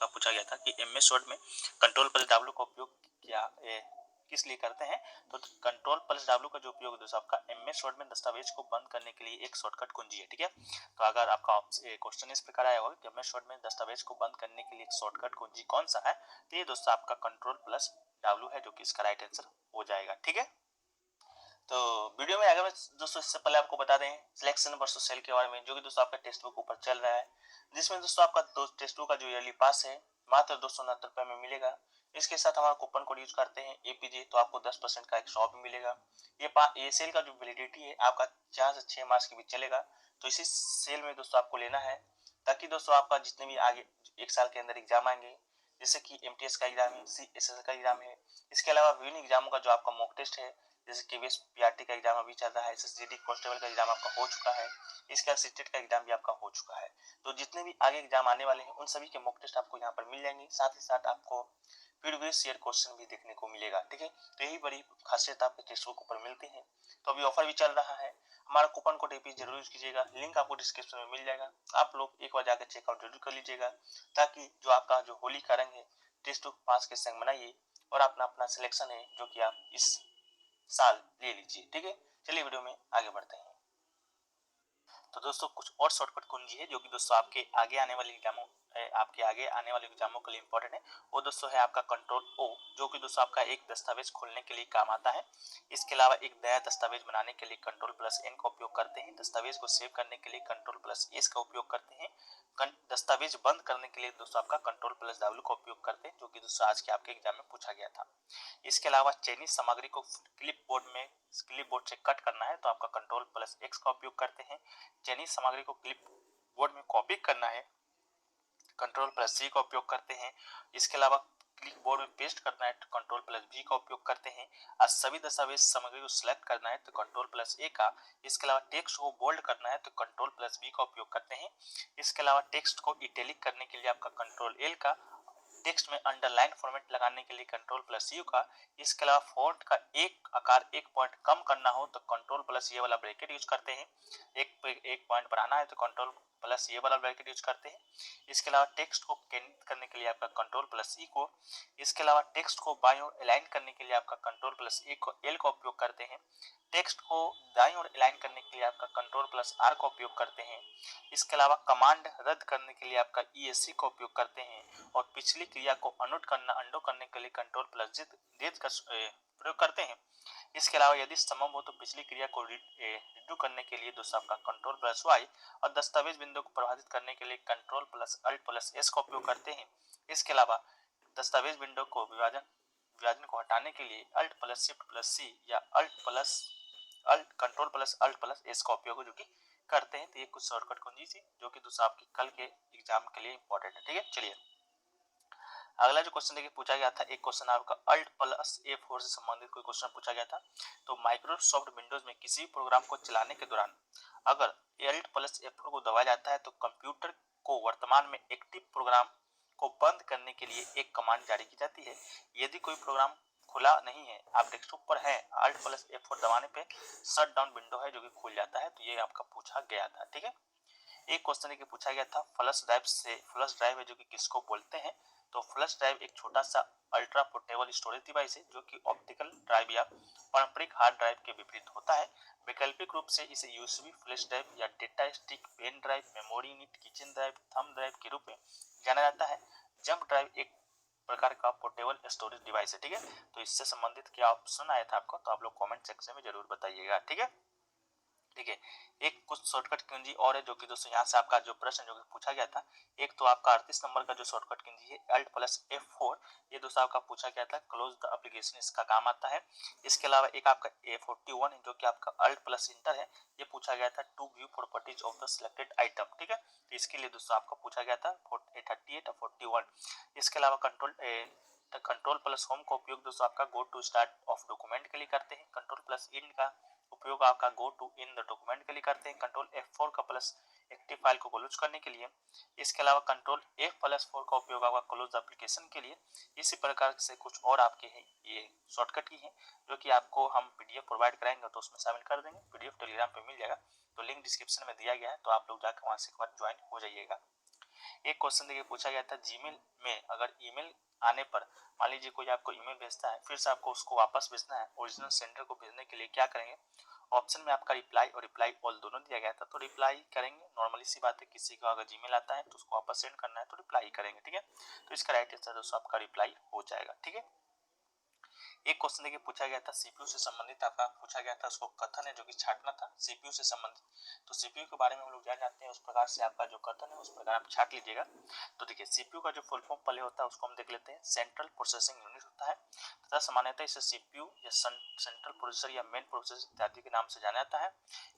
आपका पूछा गया था कि एमएस वर्ड में कंट्रोल प्लस डब्ल्यू का उपयोग किस लिए करते हैं। तो कंट्रोल प्लस डब्ल्यू का जो उपयोग दोस्तों आपका एमएस वर्ड में दस्तावेज को बंद करने के लिए एक शॉर्टकट कुंजी है। ठीक है, तो अगर आपका क्वेश्चन इस प्रकार आया होगा कि एमएस वर्ड में दस्तावेज को बंद करने के लिए एक शॉर्टकट कुंजी कौन सा है, तो ये दोस्तों आपका कंट्रोल प्लस डब्ल्यू है, जो कि इसका राइट आंसर हो जाएगा। ठीक है, तो वीडियो में अगर दोस्तों इससे पहले आपको बता दें सिलेक्शन वर्सेस सेल के बारे में, जो कि दोस्तों आपका टेक्स्ट बुक ऊपर चल रहा है, जिसमें दोस्तों आपका टेक्स्ट बुक का जो ईयरली पास है मात्र 269 रुपए में मिलेगा। इसके साथ हमारा कूपन कोड यूज करते हैं एपीजे, तो आपको 10% का एक्स्ट्रा ऑफ मिलेगा। ये सेल का जो वैलिडिटी है आपका 4 से 6 मार्च के बीच चलेगा। तो इसी सेल में दोस्तों आपको लेना है, ताकि दोस्तों आपका जितने भी आगे एक साल के अंदर एग्जाम आएंगे, जैसे कि एमटीएस का एग्जाम है, सीएसएस का एग्जाम है, इसके अलावा विभिन्न एग्जामों का जो आपका मॉक टेस्ट है, जैसे केवीएस पीआरटी का एग्जाम अभी चल रहा है, एसएसजीडी कांस्टेबल का एग्जाम आपका हो चुका है, इसके असिस्टेंट का एग्जाम भी आपका हो चुका है। तो जितने भी आगे एग्जाम आने वाले हैं उन सभी के मॉक टेस्ट आपको यहाँ पर मिल जाएंगे, साथ ही साथ आपको प्रीवियस ईयर क्वेश्चन भी देखने को मिलेगा। ठीक है, तो यही बड़ी खासियत आपके टेस्ट बुक पर मिलती है। तो अभी ऑफर भी चल रहा है, हमारा कूपन कोड एपी जरूर यूज कीजिएगा, लिंक आपको डिस्क्रिप्शन में मिल जाएगा। आप लोग एक बार जाकर चेकआउट जरूर कर लीजिएगा, ताकि जो आपका जो होली का रंग है टेस्ट बुक 5 के संग बनाइए और अपना अपना सिलेक्शन है जो कि आप इस साल ले लीजिए। ठीक है, चलिए वीडियो में आगे बढ़ते हैं। तो दोस्तों कुछ और शॉर्टकट कुंजी है जो कि दोस्तों आपके आगे आने वाले एग्जामों के लिए इंपॉर्टेंट है। वो दोस्तों है आपका कंट्रोल ओ, जो कि दोस्तों आपका एक दस्तावेज खोलने के लिए काम आता है। इसके अलावा एक नया दस्तावेज बनाने के लिए कंट्रोल प्लस एन का उपयोग करते हैं। दस्तावेज को सेव करने के लिए कंट्रोल प्लस एस का उपयोग करते हैं। दस्तावेज बंद करने के लिए दोस्तों आपका कंट्रोल प्लस डब्ल्यू का उपयोग करते हैं, जो कि दोस्तों आज के आपके एग्जाम में पूछा गया था। इसके अलावा चयनित सामग्री को क्लिप बोर्ड से कट करना है तो आपका कंट्रोल प्लस एक्स का उपयोग करते हैं। चयनित सामग्री को क्लिप बोर्ड में कॉपी करना है, कंट्रोल प्लस सी का उपयोग करते हैं। इसके अलावा क्लिक बोर्ड में पेस्ट करना है तो कंट्रोल प्लस बी का उपयोग करते हैं। और सभी दस्तावेज सामग्री को सिलेक्ट करना है तो कंट्रोल प्लस ए का। इसके अलावा टेक्स्ट को बोल्ड करना है तो कंट्रोल प्लस बी का उपयोग करते हैं। इसके अलावा टेक्स्ट को इटैलिक करने के लिए आपका कंट्रोल एल का, टेक्स्ट में अंडरलाइन फॉर्मेट लगाने के लिए कंट्रोल प्लस यू का। इसके अलावा फॉन्ट का एक आकार 1 पॉइंट कम करना हो तो कंट्रोल प्लस ये वाला ब्रैकेट यूज करते हैं। एक पॉइंट बढ़ाना है तो कंट्रोल प्लस ये वाला ब्रैकेट यूज करते हैं। इसके अलावा टेक्स्ट को केंद्रित करने के लिए आपका कंट्रोल प्लस ई को। इसके अलावा टेक्स्ट को बाईं ओर अलाइन करने के लिए आपका कंट्रोल प्लस एल का उपयोग करते हैं। टेक्स्ट को दाईं ओर अलाइन करने के लिए आपका कंट्रोल प्लस आर का उपयोग करते हैं। इसके अलावा कमांड रद्द करने के लिए आपका ईएससी का उपयोग करते हैं और पिछली क्रिया को अंडो करने के लिए कंट्रोल प्लस जेड का प्रयोग करते हैं। इसके अलावा यदि संभव हो तो पिछली क्रिया को रिडू करने के लिए दोस्तों आपका कंट्रोल प्लस वाई और दस्तावेज बिंदु को प्रभावित करने के लिए control plus alt plus S का उपयोग करते हैं। इसके अलावा दस्तावेज विंडो को विभाजन को हटाने के लिए alt plus shift plus C या control plus alt plus S का उपयोग जो कि करते हैं। तो ये कुछ शॉर्टकट कुंजी थी जो कि दोस्तों आपकी कल के एग्जाम के लिए इंपॉर्टेंट है। ठीक है, चलिए अगला जो क्वेश्चन देखिए पूछा गया था, एक क्वेश्चन आपका अल्ट प्लस F4 से संबंधित कोई क्वेश्चन पूछा गया था। तो माइक्रोसॉफ्ट विंडोज में किसी भी प्रोग्राम को चलाने के दौरान अगर अल्ट प्लस F4 को दबाया जाता है तो कंप्यूटर को वर्तमान में एक्टिव प्रोग्राम को बंद करने के लिए एक कमांड जारी की जाती है। यदि कोई प्रोग्राम खुला नहीं है, आप डेस्कटॉप पर हैं, अल्ट प्लस F4 दबाने पे शट डाउन विंडो है जो कि खुल जाता है। तो ये आपका पूछा गया था। ठीक है, एक क्वेश्चन है कि पूछा गया था फ्लश ड्राइव है जो कि किसको बोलते हैं। तो फ्लश ड्राइव एक छोटा सा अल्ट्रा पोर्टेबल स्टोरेज डिवाइस है जो कि ऑप्टिकल ड्राइव या पारंपरिक हार्ड ड्राइव के विपरीत होता है। वैकल्पिक रूप से इसे यूएसबी फ्लैश ड्राइव या data stick, pen drive, memory unit, kitchen drive, thumb drive के रूप में जाना जाता है। जंप ड्राइव एक प्रकार का पोर्टेबल स्टोरेज डिवाइस है। ठीक है, तो इससे संबंधित क्या ऑप्शन आया था आपको, तो आप लोग कमेंट सेक्शन में जरूर बताइएगा। ठीक है, ठीक है, एक कुछ शॉर्टकट कुंजी और है जो कि दोस्तों यहाँ से आपका जो प्रश्न जो कि पूछा गया था, एक तो आपका 38 नंबर का जो शॉर्टकट कुंजी है अल्ट प्लस F4, ये दोस्तों आपका पूछा गया था, क्लोज द एप्लीकेशन इसका काम आता है। इसके अलावा एक आपका A41 है जो कि आपका अल्ट प्लस इंटर है, ये पूछा गया था to view properties of the selected item. ठीक है, तो इसके लिए दोस्तों आपका पूछा गया था 38 और 41। इसके अलावा कंट्रोल प्लस होम का उपयोग दोस्तों आपका go to start of document के लिए करते हैं। कंट्रोल प्लस इन का उपयोग आपका go to in the document के लिए करते हैं। कंट्रोल F4 का प्लस एक्टिव फाइल को क्लोज करने के लिए। इसके अलावा कंट्रोल F+4 का उपयोग आपका क्लोज एप्लीकेशन के लिए। इसी प्रकार से कुछ और आपके हैं ये शॉर्टकट की हैं जो कि आपको हम पीडीएफ प्रोवाइड कराएंगे तो उसमें शामिल कर देंगे। पीडीएफ टेलीग्राम पे मिल जाएगा, तो लिंक डिस्क्रिप्शन में दिया गया है, तो आप लोग जाकर वहां से एक बार ज्वाइन हो जाइएगा। एक क्वेश्चन देखिए पूछा गया था जीमेल में अगर ईमेल आने पर मान लीजिए कोई आपको ईमेल भेजता है, फिर से आपको उसको वापस भेजना है, ओरिजिनल सेंडर को भेजने के लिए क्या करेंगे? ऑप्शन में आपका रिप्लाई और रिप्लाई ऑल दोनों दिया गया था, तो रिप्लाई करेंगे। नॉर्मली सी बात है, किसी का अगर जीमेल आता है तो उसको वापस सेंड करना है तो रिप्लाई करेंगे, ठीक है। तो इसका राइट आंसर दोस्तों आपका रिप्लाई हो जाएगा, ठीक है। एक क्वेश्चन देखिए पूछा गया था सीपीयू से संबंधित, आपका पूछा गया था, उसको कथन है जो कि छाटना था सीपीयू से संबंधित। तो सीपीयू के बारे में हम लोग जान जाते हैं, उस प्रकार से आपका जो कथन है उस प्रकार आप छाट लीजिएगा। तो देखिए सीपीयू का जो फुल फॉर्म पहले होता है उसको हम देख लेते हैं, सेंट्रल प्रोसेसिंग यूनिट होता है तथा सामान्यतः इसे सीपीयू या सेंट्रल प्रोसेसर या मेन प्रोसेसर इत्यादि के नाम से जाना जाता है।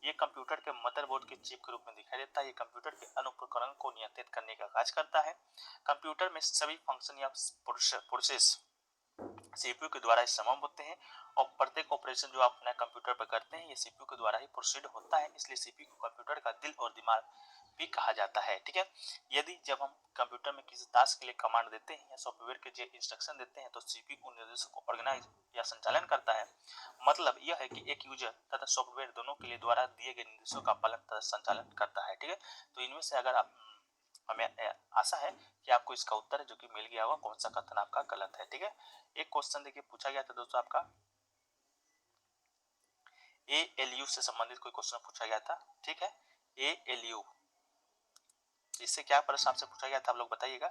ये कंप्यूटर के मदरबोर्ड के चिप के रूप में दिखाई देता है। ये कंप्यूटर के अन्य उपकरण को नियंत्रित करने का कार्य करता है। कंप्यूटर में सभी फंक्शन या प्रोसेस सीपीयू के द्वारा ही संभव होते हैं और प्रत्येक ऑपरेशन जो आप अपने कंप्यूटर पर करते हैं ये सीपीयू के द्वारा ही प्रोसीड होता है, इसलिए सीपीयू को कंप्यूटर का दिल और दिमाग भी कहा जाता है, ठीक है। यदि जब हम कंप्यूटर में किसी टास्क के लिए कमांड देते हैं या सॉफ्टवेयर के लिए इंस्ट्रक्शन देते हैं तो सीपीयू उन निर्देशों को ऑर्गेनाइज या संचालन करता है। मतलब यह है कि एक यूजर तथा सॉफ्टवेयर दोनों के लिए द्वारा दिए गए निर्देशों का पालन तथा संचालन करता है, ठीक है। तो इनमें से अगर आप हमें आशा है कि आपको इसका उत्तर है जो कि मिल गया होगा, कौन सा कथन आपका गलत है, ठीक है। एक क्वेश्चन देखिए पूछा गया था दोस्तों आपका एएलयू से संबंधित कोई क्वेश्चन पूछा गया था, ठीक है। एएलयू इससे क्या प्रश्न आपसे पूछा गया था, आप लोग बताइएगा।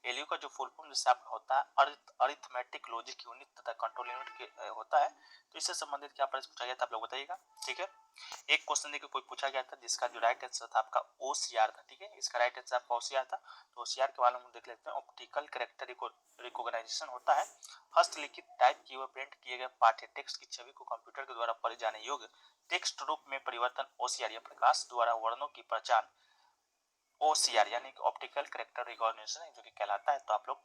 एलयू का जो फुल फॉर्म जैसे आपका होता है अरिथमेटिक लॉजिक यूनिट तथा कंट्रोल यूनिट के होता है, तो इससे संबंधित क्या प्रश्न पूछा गया था आप लोग बताइएगा, ठीक है। एक क्वेश्चन देखिए कोई पूछा गया था जिसका जो राइट आंसर था आपका ओसीआर था, ठीक है। इसका राइट आंसर आपका ओसीआर था। तो ओसीआर के बारे में हम देख लेते हैं। ऑप्टिकल कैरेक्टर रिकॉग्निशन होता है हस्तलिखित टाइप किए हुए प्रिंट किए गए पाठ्य टेक्स्ट की छवि को कंप्यूटर के द्वारा पढ़े जाने योग्य टेक्स्ट रूप में परिवर्तन ओसीआर या प्रकाश द्वारा वर्णों की पहचान ओसीआर यानी कि ऑप्टिकल कैरेक्टर रिकॉग्निशन जो कि कहलाता है। तो आप लोग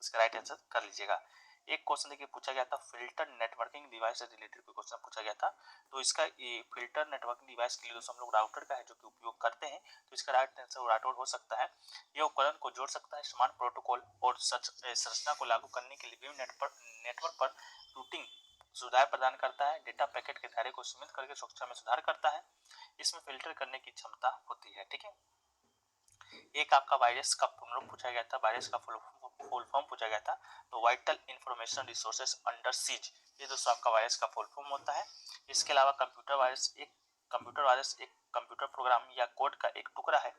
इसका राइट आंसर कर लीजिएगा। एक क्वेश्चन देखिए पूछा गया था फिल्टर नेटवर्किंग डिवाइस से रिलेटेड कोई क्वेश्चन पूछा गया था। तो इसका ये फिल्टर नेटवर्किंग डिवाइस के लिए दोस्तों हम लोग राउटर का है जो कि उपयोग करते हैं, तो इसका राइट आंसर राउटर हो सकता है। यह उपकरण को जोड़ सकता है समान प्रोटोकॉल और संरचना को लागू करने के लिए विभिन्न नेटवर्क पर रूटिंग सुविधाएं प्रदान करता है। डेटा पैकेट के दायरे को सीमित करके सुरक्षा में सुधार करता है। इसमें फिल्टर करने की क्षमता होती है, ठीक है। एक आपका वायरस का फॉर्मूला पूछा गया था, वायरस का फुल फॉर्म पूछा गया था। तो vital information resources under seize, ये दोस्तों आपका वायरस का फुल फॉर्म होता है। इसके अलावा कंप्यूटर वायरस एक कंप्यूटर प्रोग्राम या कोड का एक टुकड़ा है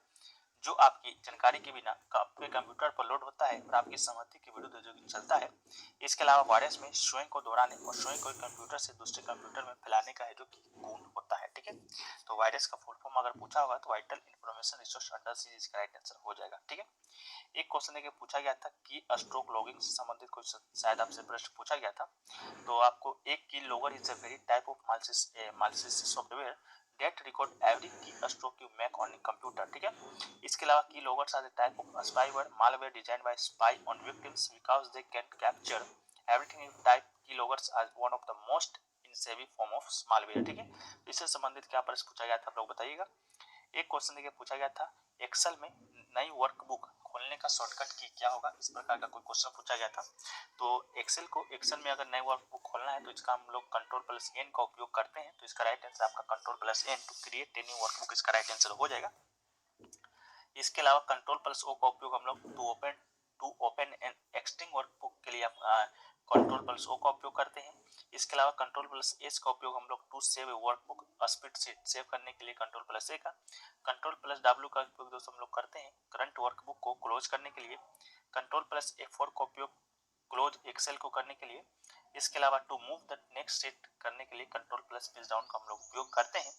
जो आपकी जानकारी के बिना आपके कंप्यूटर पर लोड होता है और आपकी सहमति के विरुद्ध जो चलता है। इसके अलावा वायरस में स्वयं को दोहराने और स्वयं को कंप्यूटर से दूसरे कंप्यूटर में फैलाने का है जो कि गुण होता है, ठीक है। तो वायरस का फुल फॉर्म अगर पूछा होगा तो vital information resource under seize इसका राइट आंसर हो जाएगा, ठीक है। एक क्वेश्चन देखिए पूछा गया था कि स्ट्रोक लॉगिंग से संबंधित कुछ शायद आपसे प्रश्न पूछा गया था। तो आपको एक keylogger is a very type of malicious software that record every keystroke you make on computer, ठीक है। इसके अलावा keyloggers are the type of spyware malware designed by spy on victims because they can capture everything in type keyloggers are one of the most insidious form of malware, ठीक है। इससे संबंधित क्या प्रश्न पूछा गया था आप लोग बताइएगा। एक क्वेश्चन देखिए पूछा गया था एक्सेल में नई वर्कबुक खोलने का शॉर्टकट की क्या होगा, इस प्रकार का कोई क्वेश्चन पूछा गया था। तो एक्सेल में अगर नई वर्कबुक खोलना है तो इसका हम लोग कंट्रोल+N का उपयोग करते हैं। तो इसका राइट आंसर आपका कंट्रोल+N to create a new workbook इसका राइट आंसर हो जाएगा। इसके अलावा कंट्रोल+O का उपयोग हम लोग to open an existing workbook के लिए कंट्रोल+O का उपयोग करते हैं। इसके अलावा कंट्रोल+S का उपयोग हम लोग to save a workbook spreadsheet save करने के लिए कंट्रोल+A का। कंट्रोल+W का उपयोग दोस्तों हम लोग करते हैं करंट वर्कबुक को क्लोज करने के लिए। कंट्रोल+F4 का उपयोग क्लोज एक्सेल को करने के लिए। इसके अलावा to move the next sheet करने के लिए कंट्रोल+पेज डाउन का हम लोग उपयोग करते हैं।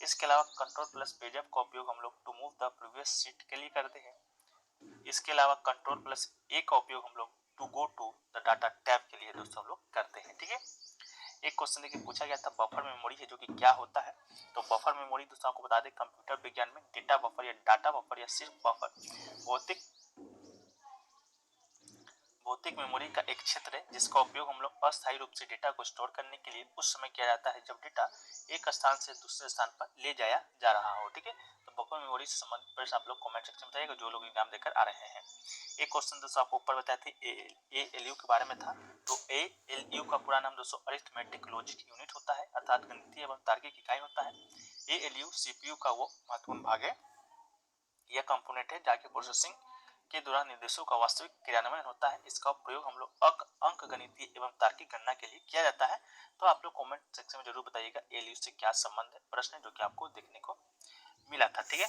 इसके अलावा कंट्रोल+पेज अप का उपयोग हम लोग to move the previous sheet के लिए करते हैं। इसके अलावा कंट्रोल+A का उपयोग हम लोग to go to the data tab के लिए दोस्तों हम लोग करते हैं, ठीक है। एक क्वेश्चन देखिए पूछा गया था बफर मेमोरी है जो कि क्या होता है। तो बफर मेमोरी दोस्तों आपको बता दें कंप्यूटर विज्ञान में डेटा बफर या डाटा बफर या सिर्फ बफर भौतिक मेमोरी का एक क्षेत्र है जिसका उपयोग हम लोग अस्थायी रूप से डेटा को स्टोर करने के लिए उस समय किया जाता है जब डेटा एक स्थान से दूसरे स्थान पर ले जाया जा रहा हो, ठीक है। तो बफर मेमोरी से संबंधित प्रश्न आप लोग कमेंट सेक्शन में बताइएगा जो लोग एग्जाम देकर आ रहे हैं। एक क्वेश्चन दोस्तों आपको ऊपर बताए थे एएलयू के बारे में था। तो एएलयू का पूरा नाम दोस्तों अरिथमेटिक लॉजिक यूनिट होता है अर्थात गणितीय एवं तार्किक इकाई होता है। एएलयू सीपीयू का वो महत्वपूर्ण भाग है यह कंपोनेंट है जाके प्रोसेसिंग के दौरान निर्देशों का वास्तविक क्रियान्वयन होता है। इसका प्रयोग हम लोग अंक गणितीय एवं तार्किक गणना के लिए किया जाता है। तो आप लोग कमेंट सेक्शन में जरूर बताइएगा एलयू से क्या संबंध है, प्रश्न है जो कि आपको देखने को मिला था। ठीक है,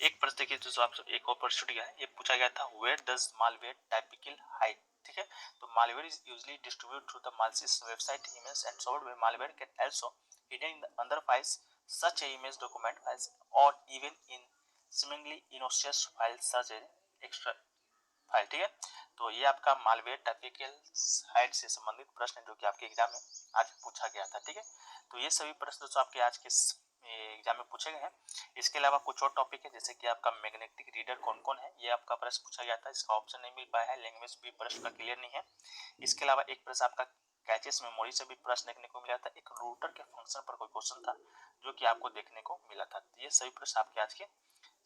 एक प्रश्न देखिए जो आपसे एक और प्रश्न गया है, ये पूछा गया था where does malware typically hide. ठीक है, तो malware is usually distributed through the malicious website image and software malware can also hidden in the अंदर files such a image document files और even in seemingly innocuous file such a extra file. ठीक है, तो ये आपका malware typically hide से संबंधित प्रश्न है जो कि आपके एग्जाम में आज पूछा गया था। ठीक है, तो ये सभी प्रश्न दोस्तों आपके आज के एग्जाम में पूछे गए हैं। इसके अलावा कुछ और टॉपिक है जैसे कि आपका मैग्नेटिक रीडर कौन कौन है, ये आपका प्रश्न पूछा गया था, इसका ऑप्शन नहीं मिल पाया है, लैंग्वेज भी प्रश्न का क्लियर नहीं है। इसके अलावा एक प्रश्न आपका कैचेस मेमोरी से भी प्रश्न देखने को मिला था, एक रूटर के फंक्शन पर कोई क्वेश्चन था जो कि आपको देखने को मिला था। ये सभी प्रश्न आपके आज के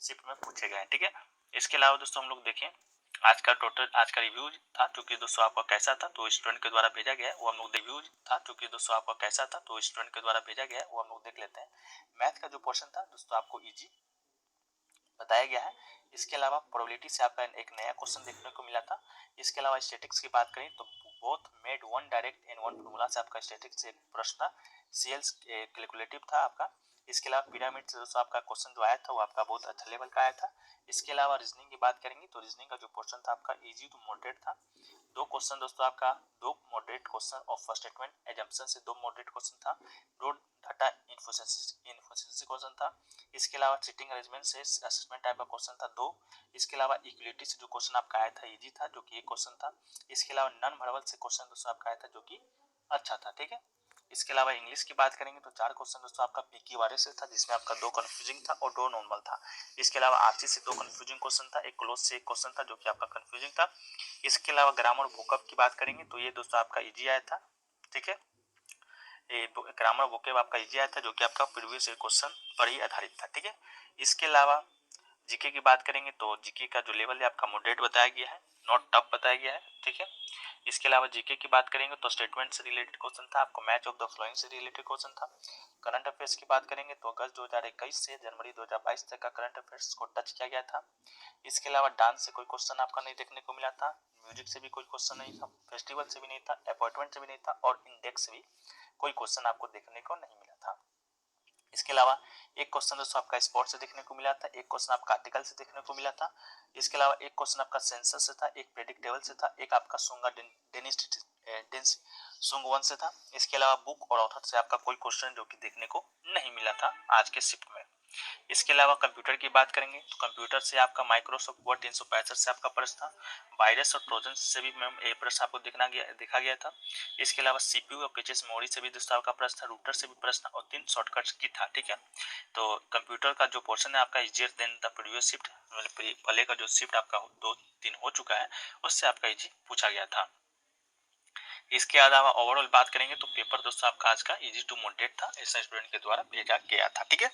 शिफ्ट में पूछे गए हैं। ठीक है, इसके अलावा दोस्तों हम लोग देखें आज का रिव्यू था जो कि दोस्तों आपका कैसा था, तो स्टूडेंट के द्वारा भेजा गया है वो हम लोग रिव्यू था जो कि दोस्तों आपका कैसा था, तो स्टूडेंट के द्वारा भेजा गया है वो हम लोग देख लेते हैं। मैथ का जो पोर्शन था दोस्तों आपको इजी बताया गया है। इसके अलावा प्रोबेबिलिटी से आपका एक नया क्वेश्चन देखने को मिला था। इसके अलावा स्टैटिक्स की बात करें तो both made one direct and one formula से आपका स्टैटिक्स एक प्रश्न था, सीएल्स कैलकुलेटिव था आपका। इसके अलावा पिरामिड से दोस्तों आपका क्वेश्चन जो आया था वो आपका बहुत अच्छा लेवल का आया था। इसके अलावा रीजनिंग की बात करेंगे तो रीजनिंग का जो पोर्शन था आपका इजी टू मॉडरेट था। दो क्वेश्चन दोस्तों आपका दो मॉडरेट क्वेश्चन और फर्स्ट स्टेटमेंट एजम्पशन से दो मॉडरेट क्वेश्चन था, दो डाटा इनफिशिएंसी क्वेश्चन था। इसके अलावा सीटिंग अरेंजमेंट से असेसमेंट टाइप का क्वेश्चन था दो। इसके अलावा इक्वलिटी से जो क्वेश्चन आपका आया था इजी था जो कि एक क्वेश्चन था। इसके अलावा नॉन वर्बल से क्वेश्चन दोस्तों आपका आया था जो कि अच्छा था। ठीक है, इसके अलावा इंग्लिश की बात करेंगे तो चार क्वेश्चन दोस्तों आपका पीकी वाले से था जिसमें आपका दो कंफ्यूजिंग था और दो नॉर्मल था। इसके अलावा आरसी से दो कंफ्यूजिंग क्वेश्चन था, एक क्लोज से एक क्वेश्चन था जो कि आपका कंफ्यूजिंग था। इसके अलावा ग्रामर वोकैब की बात करेंगे तो ये दोस्तों आपका इजी आया था। ठीक है, ये ग्रामर वोकैब आपका इजी आया था जो कि आपका प्रीवियस क्वेश्चन पर ही आधारित था। ठीक है, इसके अलावा जीके की बात करेंगे तो जीके का जो लेवल है आपका मॉडरेट बताया गया है, नॉट टफ बताया गया है। ठीक है, इसके अलावा जीके की बात करेंगे तो स्टेटमेंट से रिलेटेड क्वेश्चन था, आपको मैच ऑफ द फ्लोइंग से रिलेटेड क्वेश्चन था। करंट अफेयर्स की बात करेंगे तो अगस्त 2021 से जनवरी 2022 तक का करंट अफेयर्स को टच किया गया था। इसके अलावा डांस से कोई क्वेश्चन आपका नहीं देखने को मिला था, म्यूजिक से भी कोई क्वेश्चन नहीं था, फेस्टिवल से भी नहीं था, अपॉइंटमेंट से भी नहीं था और इंडेक्स से भी कोई क्वेश्चन आपको देखने को नहीं मिला था। इसके अलावा एक क्वेश्चन दोस्तों आपका स्पोर्ट्स से देखने को मिला था, एक क्वेश्चन आपका आर्टिकल से देखने को मिला था। इसके अलावा एक क्वेश्चन आपका सेंसस से था, एक प्रेडिक्टेबल से था, एक आपका सुंगा डेंस सुंगवन से था। इसके अलावा बुक और ऑथर से आपका कोई क्वेश्चन जो कि देखने को नहीं मिला था आज के शिफ्ट में। इसके अलावा कंप्यूटर की बात करेंगे तो कंप्यूटर से आपका माइक्रोसॉफ्ट वर्ड 365 से आपका प्रश्न था, वायरस और ट्रोजन से भी मैम ये प्रश्न आपको देखा गया था। इसके अलावा सीपीयू और कैचे मेमोरी से भी दोस्तों आपका प्रश्न था, रूटर से भी प्रश्न और 3 शॉर्टकट्स की था। ठीक है, तो कंप्यूटर का जो पोर्शन है आपका easier than the previous shift, पहले का जो शिफ्ट आपका 2-3 हो चुका है उससे आपका इजी पूछा गया था। इसके अलावा ओवरऑल बात करेंगे तो पेपर दोस्तों आपका आज का इजी टू मॉडरेट था, ऐसा स्टूडेंट के द्वारा भेजा गया था। ठीक है,